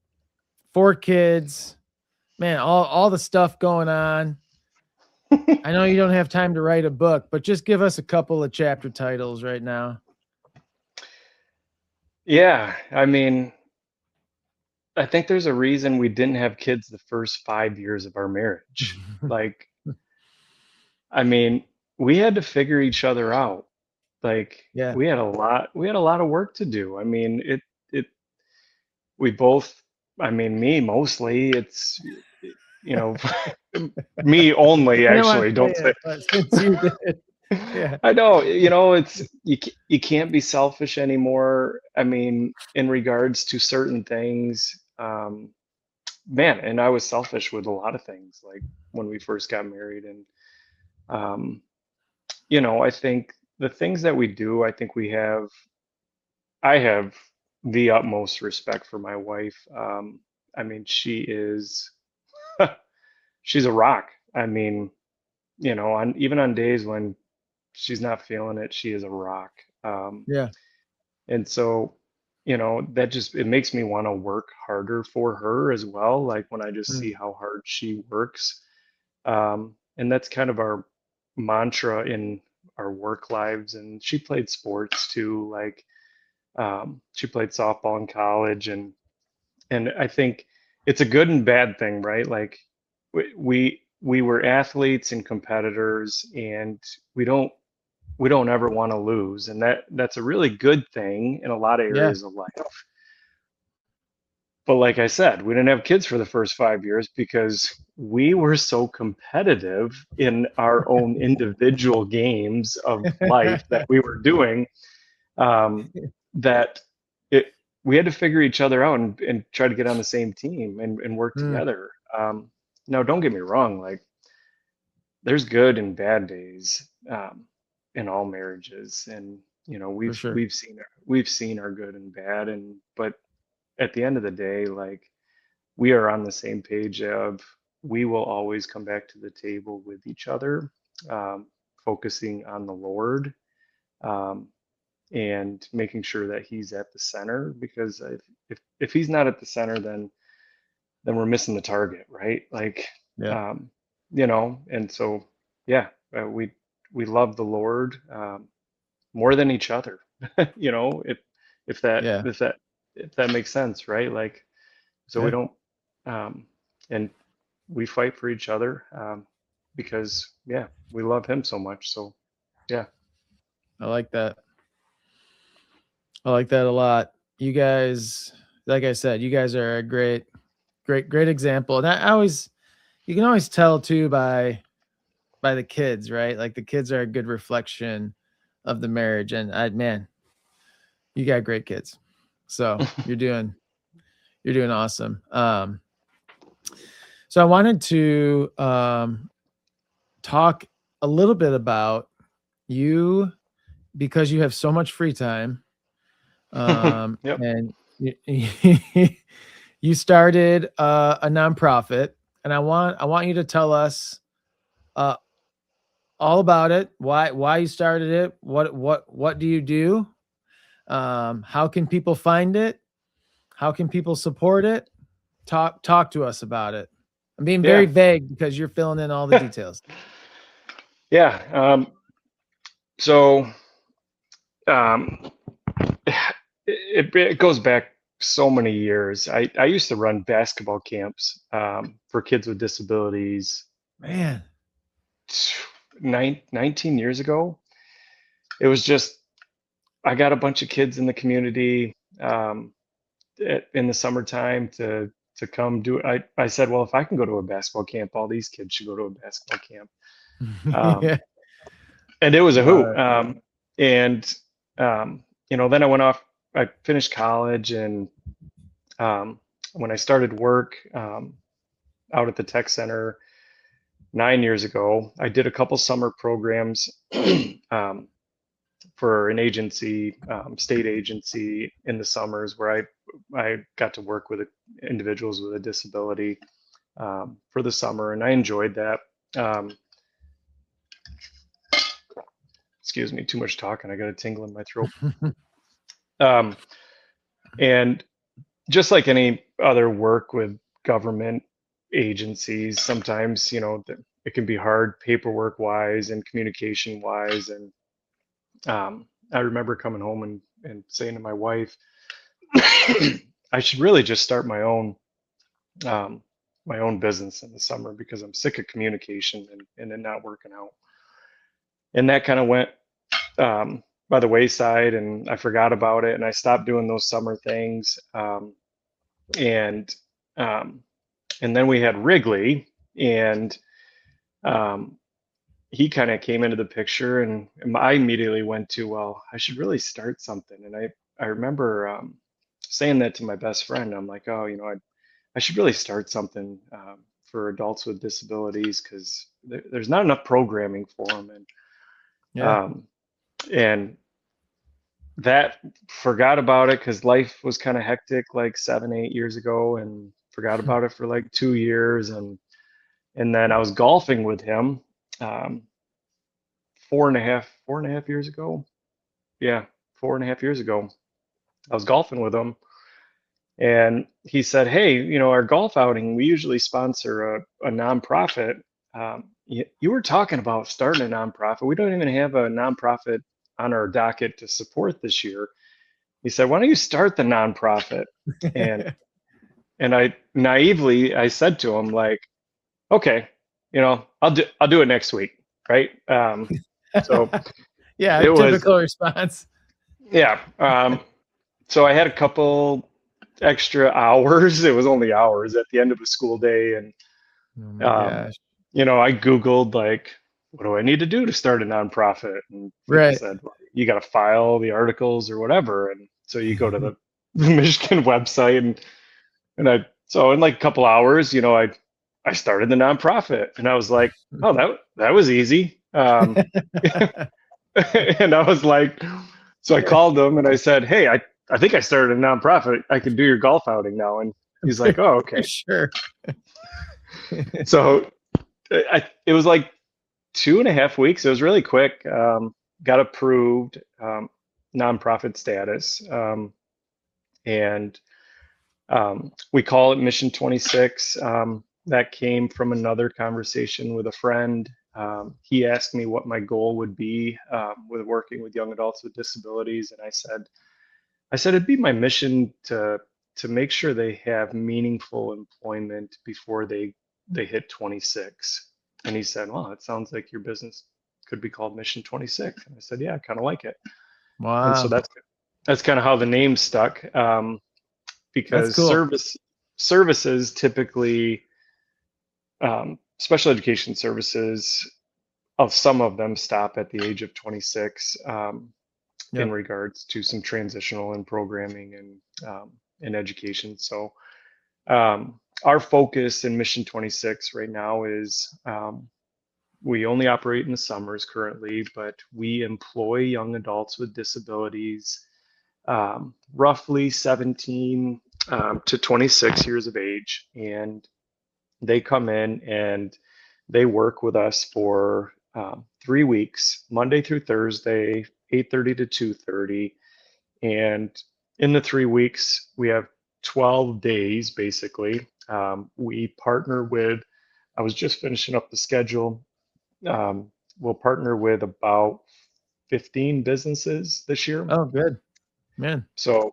4 kids, man, all the stuff going on. I know you don't have time to write a book, but just give us a couple of chapter titles right now. yeah. I mean, I think there's a reason we didn't have kids the first 5 years of our marriage. Like, I mean, we had to figure each other out. Like, Yeah. we had a lot of work to do. I mean, it we both, I mean, me mostly, you know, me only, I didn't want actually, to say don't say. it, but since you did, yeah. I know, it's you can't be selfish anymore. I mean, in regards to certain things, man, and I was selfish with a lot of things, like when we first got married. And um, I think the things that we do, I have the utmost respect for my wife. I mean, she's a rock. I mean, even on days when she's not feeling it, she is a rock. Um, Yeah. and so, that just, it makes me want to work harder for her as well. Like when I just Mm, see how hard she works. And that's kind of our mantra in our work lives. And she played sports too. Like, she played softball in college, and I think it's a good and bad thing, right? Like we were athletes and competitors, and we don't we don't ever want to lose, and that's a really good thing in a lot of yeah. areas of life. But like I said, we didn't have kids for the first 5 years because we were so competitive in our own individual games of life that we were doing, um, that it we had to figure each other out, and try to get on the same team, and work Mm, together. Now, don't get me wrong, like there's good and bad days, in all marriages, and for we've sure. we've seen we've seen our good and bad, and but at the end of the day, like we are on the same page of, we will always come back to the table with each other, um, focusing on the Lord, um, and making sure that He's at the center. Because if He's not at the center, then we're missing the target, right? Like, Yeah. um, and so, yeah, we love the Lord, more than each other. If if that Yeah. if that if that makes sense, right? Like, so we Yeah. don't, um, and we fight for each other, because, yeah, we love Him so much. So, yeah. I like that. I like that a lot. You guys, like I said, you guys are a great example. And I always, you can always tell too by the kids, right? Like the kids are a good reflection of the marriage. And man, you got great kids. So you're doing awesome. So I wanted to talk a little bit about you because you have so much free time. Yep. And you started a nonprofit, and I want you to tell us uh, all about it. Why you started it? What do you do? How can people find it? How can people support it? Talk to us about it. I'm being very Yeah. vague because you're filling in all the details. Yeah. So um, it goes back so many years. I used to run basketball camps for kids with disabilities Man. 19 years ago. It was just, I got a bunch of kids in the community in the summertime to come do it. I said, well, if I can go to a basketball camp, all these kids should go to a basketball camp. Yeah. Um, and it was a Love hoot. it. And then I went off. I finished college, and um, when I started work out at the tech center 9 years ago, I did a couple summer programs um, for an agency, state agency in the summers, where I got to work with individuals with a disability for the summer, and I enjoyed that. Um, Excuse me, too much talking. I got a tingle in my throat. Um, and just like any other work with government agencies, sometimes, it can be hard paperwork wise and communication wise. And I remember coming home and saying to my wife, I should really just start um, my own business in the summer because I'm sick of communication and it not working out. And that kind of went by the wayside, and I forgot about it, and I stopped doing those summer things. And um, and then we had Wrigley, and um, he kind of came into the picture, and I immediately went to, well, I should really start something. And I remember saying that to my best friend. I'm like, oh, I should really start something for adults with disabilities because there's not enough programming for them, Yeah. um, and that forgot about it because life was kind of hectic like 7, 8 years ago, and forgot about it for like 2 years, and then I was golfing with him um, 4.5 years ago. Yeah, 4.5 years ago, I was golfing with him, and he said, "Hey, our golf outing, we usually sponsor a nonprofit. You were talking about starting a nonprofit. We don't even have a nonprofit on our docket to support this year." He said, "Why don't you start the nonprofit?" And and I said to him like, "Okay, I'll do it next week, right?" So Yeah, it was, typical response. yeah. So I had a couple extra hours. It was only hours at the end of a school day, and Oh my um, gosh. I Googled like, what do I need to do to start a nonprofit? And it Right. said, well, you got to file the articles or whatever. And so you go to the Michigan website, and so in like a couple hours, I started the nonprofit, and I was like, oh, that was easy. And I was like, so I called them and I said, hey, I think I started a nonprofit. I can do your golf outing now. And he's like, oh, For okay. sure. So it was like 2.5 weeks. It was really quick. Got approved nonprofit status. And we call it Mission 26. That came from another conversation with a friend. He asked me what my goal would be with working with young adults with disabilities, and I said it'd be my mission to make sure they have meaningful employment before they hit 26. And he said, "Well, it sounds like your business could be called Mission 26. And I said, yeah, I kind of like it. And so Wow. that's kind of how the name stuck, That's because cool. services typically, special education services, of some of them stop at the age of 26, in Yep. regards to some transitional and programming and education. So our focus in Mission 26 right now is, we only operate in the summers currently, but we employ young adults with disabilities, roughly 17 to 26 years of age. And they come in and they work with us for 3 weeks, Monday through Thursday, 8:30 to 2:30. And in the 3 weeks, we have 12 days basically. We partner with, I was just finishing up the schedule. We'll partner with about 15 businesses this year. Oh, good, man. So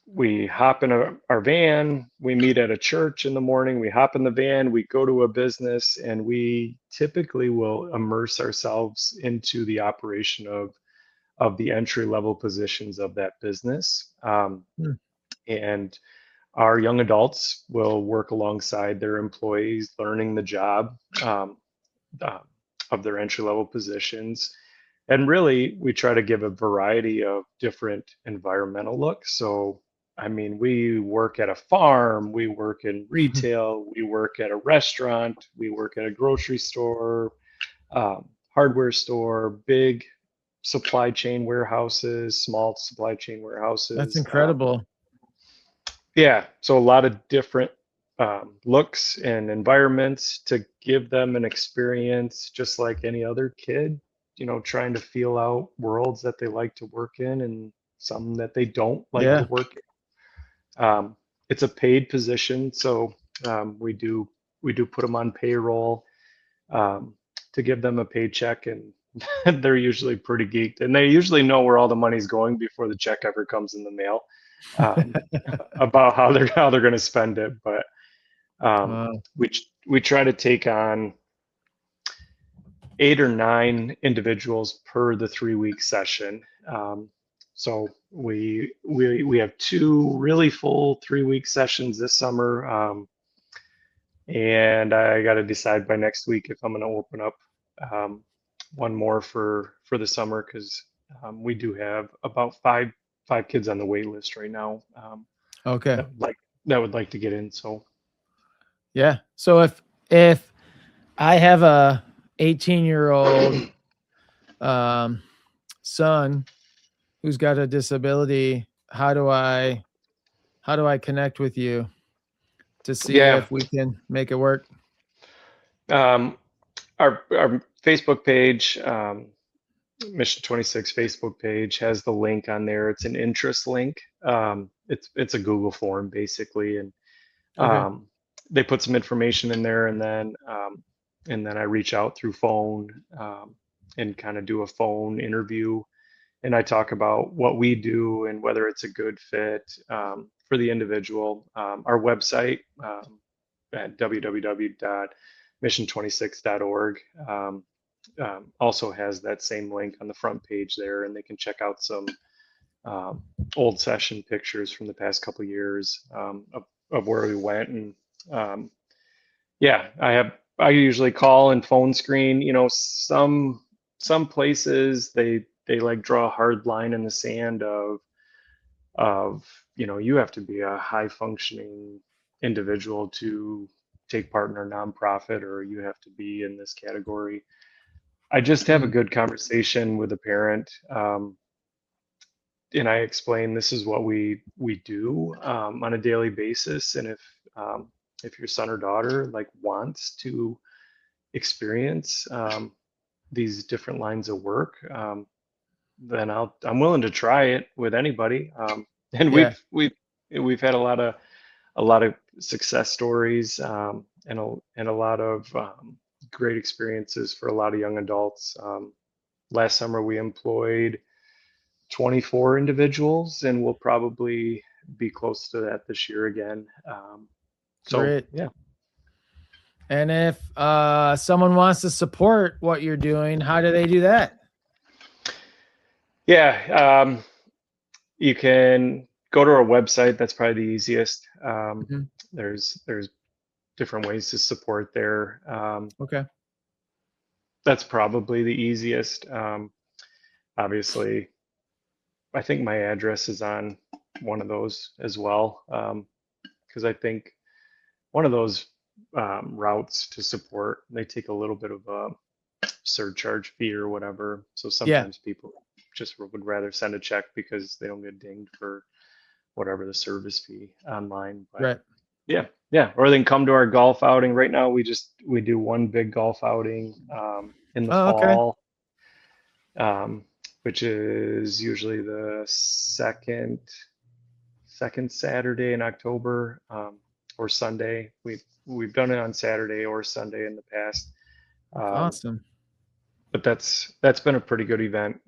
we hop in our van, we meet at a church in the morning, we hop in the van, we go to a business, and we typically will immerse ourselves into the operation of the entry level positions of that business. Hmm. And our young adults will work alongside their employees, learning the job, um, uh, of their entry level positions. And really, we try to give a variety of different environmental looks. So, I mean, we work at a farm, we work in retail, we work at a restaurant, we work at a grocery store, hardware store, big supply chain warehouses, small supply chain That's warehouses. incredible. Yeah, so a lot of different looks and environments to give them an experience just like any other kid, trying to feel out worlds that they like to work in and some that they don't like to Yeah. work in. It's a paid position, so we do put them on payroll, um, to give them a paycheck, and they're usually pretty geeked, and they usually know where all the money's going before the check ever comes in the mail, um, about how they're going to spend it. But um, Wow. we try to take on 8 or 9 individuals per the 3 week session. So we have 2 really full 3 week sessions this summer, and I got to decide by next week if I'm going to open up um, one more for the summer, because we do have about five kids on the wait list right now, Okay. that would like to get in. So Yeah. So if I have a 18-year-old um, son who's got a disability, how do I connect with you to see yeah, if we can make it work? um, our Facebook page, Mission 26 Facebook page, has the link on there. It's an interest link. It's a Google form basically, and Okay. um, they put some information in there, and then I reach out through phone, and kind of do a phone interview, and I talk about what we do and whether it's a good fit, for the individual. Our website, at www.mission26.org, also has that same link on the front page there, and they can check out some um, old session pictures from the past couple of years, of where we went. And um, yeah, I usually call and phone screen. Some places they like draw a hard line in the sand of you have to be a high functioning individual to take part in our nonprofit, or you have to be in this category. I just have a Mm. good conversation with a parent, and I explain this is what we do, on a daily basis, and if your son or daughter like wants to experience, these different lines of work, then I'm willing to try it with anybody. And Yeah. we've had a lot of success stories, and a lot of great experiences for a lot of young adults. Last summer we employed 24 individuals, and we'll probably be close to that this year again. So Great. yeah. And if someone wants to support what you're doing, how do they do that? Yeah, you can go to our website. That's probably the easiest. Mhm. There's different ways to support there. Okay. That's probably the easiest. Obviously, I think my address is on one of those as well, because I think one of those routes to support, they take a little bit of a surcharge fee or whatever. So Yeah. sometimes people just would rather send a check because they don't get dinged for whatever the service fee online. But Right. yeah, yeah. Or they can come to our golf outing. Right now, we do one big golf outing in the Oh, okay. fall, um, which is usually the second Saturday in October, or Sunday. We've done it on Saturday or Sunday in the past, um, Awesome. but that's been a pretty good event,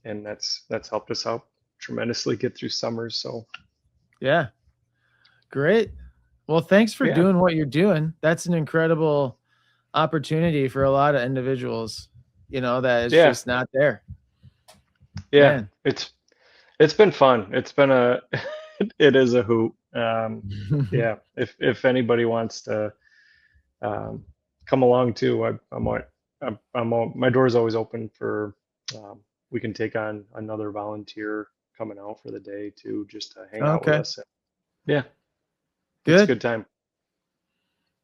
and that's helped us out tremendously get through summers. So Yeah. Great. Well, thanks for yeah, doing what you're doing. That's an incredible opportunity for a lot of individuals, that it's yeah, just not there. yeah. Man. It's been fun. It's been a it is a hoot. Yeah, if anybody wants to um, come along too, my door's always open for. Um, we can take on another volunteer coming out for the day too, just to hang out with Okay. us. Yeah, it's a Good. good time.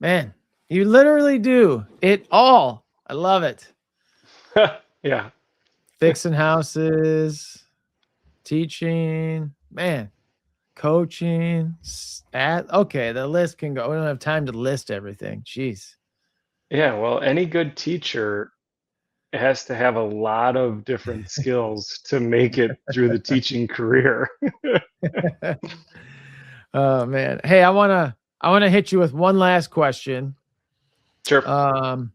Man, you literally do it all. I love it. Yeah, Fixing houses, teaching, man, coaching, okay, the list can go. We don't have time to list everything. Jeez. yeah. Well, any good teacher has to have a lot of different skills to make it through the teaching career. Oh man. Hey, I wanna hit you with one last question. Sure. Um,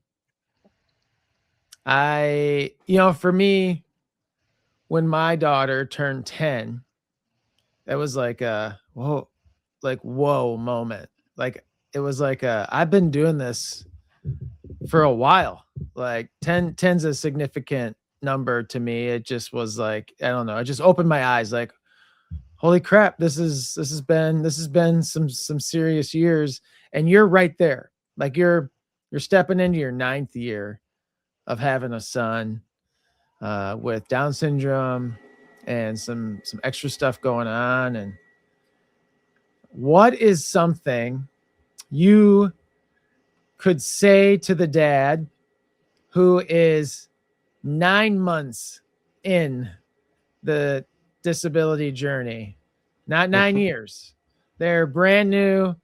for me, when my daughter turned 10, that was like a whoa moment. Like it was like I've been doing this for a while. Like 10's a significant number to me. It just was like, I don't know, it just opened my eyes like, holy crap, this has been some serious years. And you're right there. Like you're stepping into your ninth year of having a son with Down syndrome and some extra stuff going on. And what is something you could say to the dad who is 9 months in the disability journey? Not 9 years. They're brand new.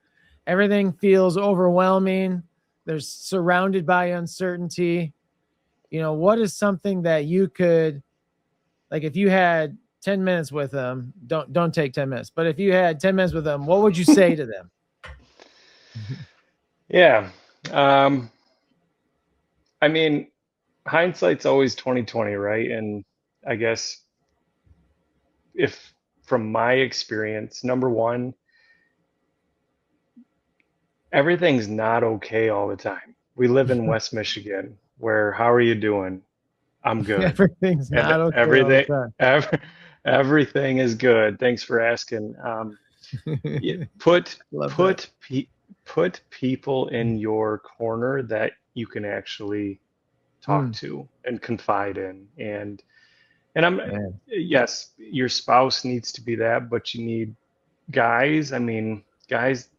Everything feels overwhelming. They're surrounded by uncertainty. What is something that you could, like, if you had 10 minutes with them, don't take 10 minutes, but if you had 10 minutes with them, what would you say to them? Yeah. Um, I mean, hindsight's always 2020, right? And I guess if from my experience, number one, everything's not okay all the time. We live in West Michigan, where how are you doing? I'm good. Everything's And not okay all the ev everything is good. Thanks for asking. time. Put Love that. put put people in your corner that you can actually talk Mm, to and confide in. And I'm man. yes, your spouse needs to be that, but you need guys. I mean, guys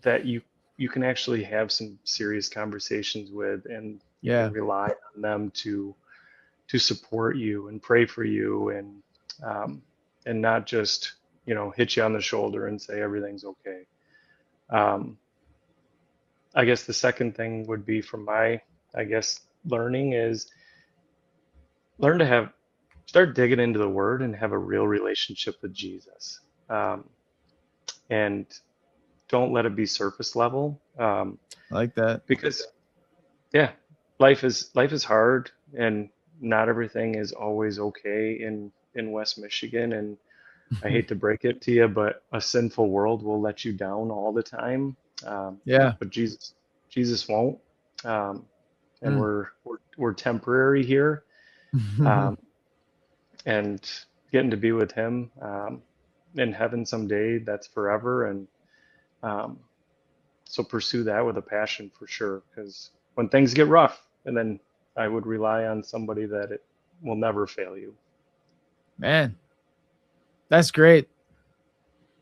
that you can actually have some serious conversations with, and you can Yeah. rely on them to support you and pray for you, um, and not just hit you on the shoulder and say everything's okay. Um, I guess the second thing would be from my I guess learning is learn to have start digging into the word and have a real relationship with Jesus. Um, and don't let it be surface level, I like that. because yeah, life is hard, and not everything is always okay in West Michigan. And I hate to break it to you, but a sinful world will let you down all the time. Yeah. But Jesus won't. And we're temporary here. Um, and getting to be with him in heaven someday, that's forever. And um, so pursue that with a passion for sure. Because when things get rough, and then I would rely on somebody that it will never fail you. Man, that's great.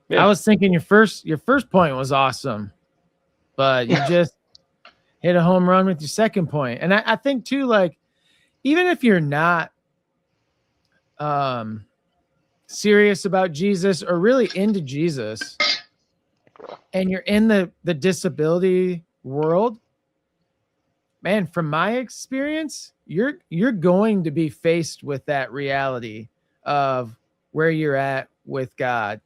I Yeah. was thinking your first point was awesome, but you just hit a home run with your second point. And I think too, like, even if you're not serious about Jesus or really into Jesus, and you're in the disability world, man, from my experience, you're going to be faced with that reality of where you're at with God.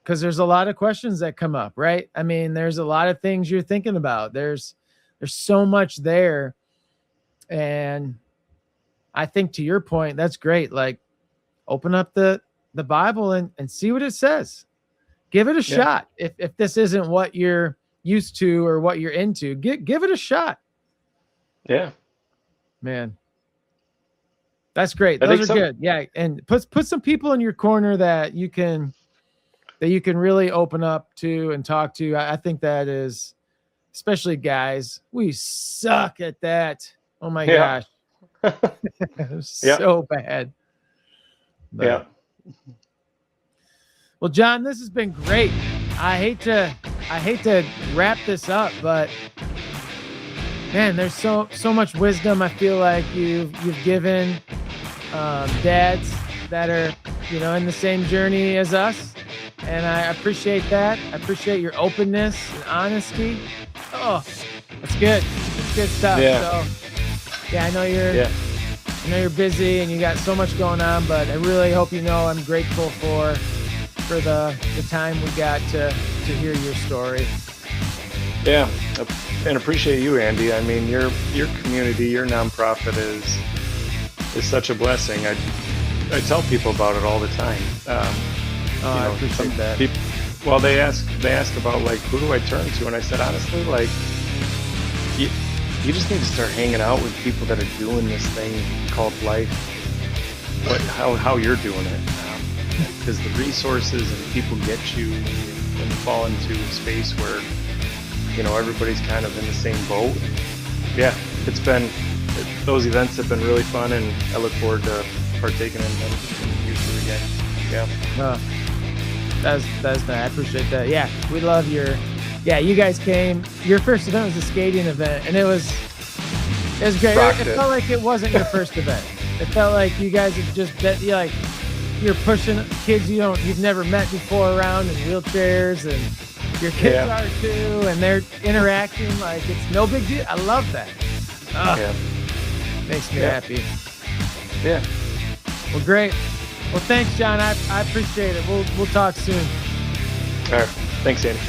Because there's a lot of questions that come up, right? I mean, there's a lot of things you're thinking about. There's so much there. And I think to your point, that's great. Like, open up the Bible and see what it says. Give it a shot. If this isn't what you're used to or what you're into, give it a shot. Yeah. Man. That's great. Those are good. Yeah. And put some people in your corner that you can really open up to and talk to. I think that is, especially guys, we suck at that. Oh my gosh. So bad. But, yeah. Well, John, this has been great. I hate to wrap this up, but man, there's so much wisdom I feel like you've given dads that are, in the same journey as us. And I appreciate that. I appreciate your openness and honesty. Oh, that's good. That's good stuff. Yeah. So, I know you're busy and you got so much going on, but I really hope I'm grateful for the time we got to hear your story. Yeah, and appreciate you, Andy. I mean, your community, your nonprofit is such a blessing. I tell people about it all the time. I appreciate that. Well, they ask about, like, who do I turn to, and I said, honestly, like, you just need to start hanging out with people that are doing this thing called life. How you're doing it, because the resources and people get you when you fall into a space where everybody's kind of in the same boat. Yeah, those events have been really fun, and I look forward to partaking in them in the future again. Yeah. That's nice. I appreciate that. Yeah, we love you guys came. Your first event was a skating event, and it was great. It felt like it wasn't your first event. It felt like you guys had just you're pushing kids you've never met before around in wheelchairs, and your kids are too, and they're interacting like it's no big deal. I love that. Makes me happy. Yeah. Well, great. Well, thanks, John. I appreciate it. We'll talk soon. All right. Thanks, Andy.